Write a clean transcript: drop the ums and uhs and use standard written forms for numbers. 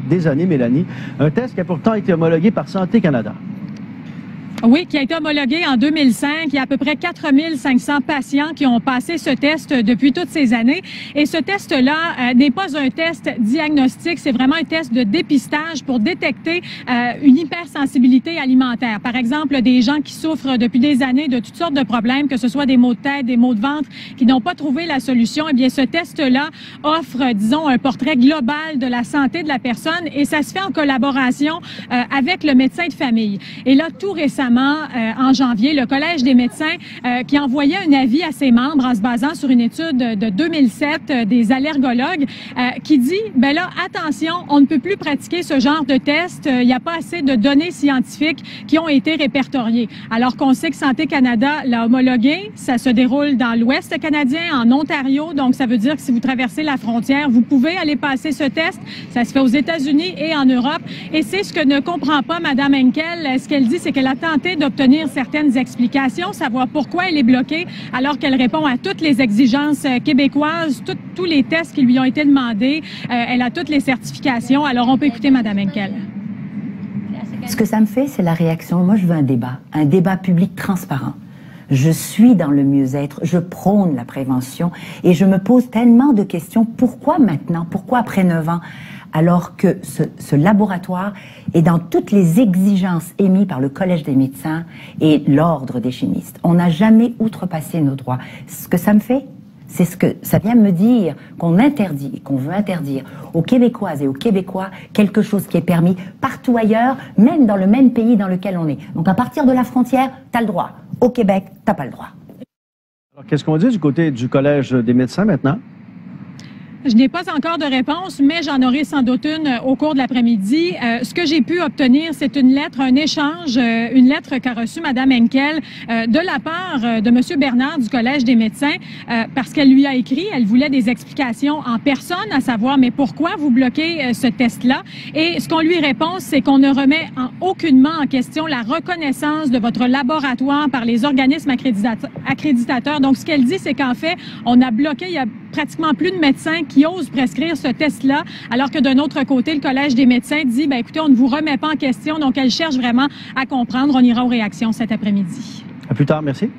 des années, Mélanie. Un test qui a pourtant été homologué par Santé Canada. Oui, qui a été homologué en 2005. Il y a à peu près 4500 patients qui ont passé ce test depuis toutes ces années. Et ce test-là n'est pas un test diagnostique, c'est vraiment un test de dépistage pour détecter une hypersensibilité alimentaire. Par exemple, des gens qui souffrent depuis des années de toutes sortes de problèmes, que ce soit des maux de tête, des maux de ventre, qui n'ont pas trouvé la solution. Eh bien, ce test-là offre, disons, un portrait global de la santé de la personne et ça se fait en collaboration avec le médecin de famille. Et là, tout récemment, en janvier, le Collège des médecins qui envoyait un avis à ses membres en se basant sur une étude de 2007 des allergologues qui dit, ben là, attention, on ne peut plus pratiquer ce genre de test. Il n'y a pas assez de données scientifiques qui ont été répertoriées. Alors qu'on sait que Santé Canada l'a homologué, ça se déroule dans l'Ouest canadien, en Ontario. Donc, ça veut dire que si vous traversez la frontière, vous pouvez aller passer ce test. Ça se fait aux États-Unis et en Europe. Et c'est ce que ne comprend pas Mme Henkel. Ce qu'elle dit, c'est qu'elle a tenté d'obtenir certaines explications, savoir pourquoi elle est bloquée, alors qu'elle répond à toutes les exigences québécoises, tous les tests qui lui ont été demandés. Elle a toutes les certifications. Alors, on peut écouter Mme Henkel. Ce que ça me fait, c'est la réaction. Moi, je veux un débat public transparent. Je suis dans le mieux-être, je prône la prévention et je me pose tellement de questions. Pourquoi maintenant? Pourquoi après 9 ans? Alors que ce laboratoire est dans toutes les exigences émises par le Collège des médecins et l'Ordre des chimistes. On n'a jamais outrepassé nos droits. Ce que ça me fait, c'est ce que ça vient me dire qu'on interdit et qu'on veut interdire aux Québécoises et aux Québécois quelque chose qui est permis partout ailleurs, même dans le même pays dans lequel on est. Donc à partir de la frontière, t'as le droit. Au Québec, t'as pas le droit. Alors qu'est-ce qu'on dit du côté du Collège des médecins maintenant? Je n'ai pas encore de réponse, mais j'en aurai sans doute une au cours de l'après-midi. Ce que j'ai pu obtenir, c'est une lettre, un échange, une lettre qu'a reçue Mme Henkel de la part de M. Bernard du Collège des médecins, parce qu'elle lui a écrit, elle voulait des explications en personne, à savoir, mais pourquoi vous bloquez ce test-là? Et ce qu'on lui répond, c'est qu'on ne remet aucunement en question la reconnaissance de votre laboratoire par les organismes accréditateurs. Donc, ce qu'elle dit, c'est qu'en fait, on a bloqué, il y a pratiquement plus de médecins qui osent prescrire ce test-là, alors que d'un autre côté, le Collège des médecins dit, ben écoutez, on ne vous remet pas en question, donc elle cherche vraiment à comprendre. On ira aux réactions cet après-midi. À plus tard, merci.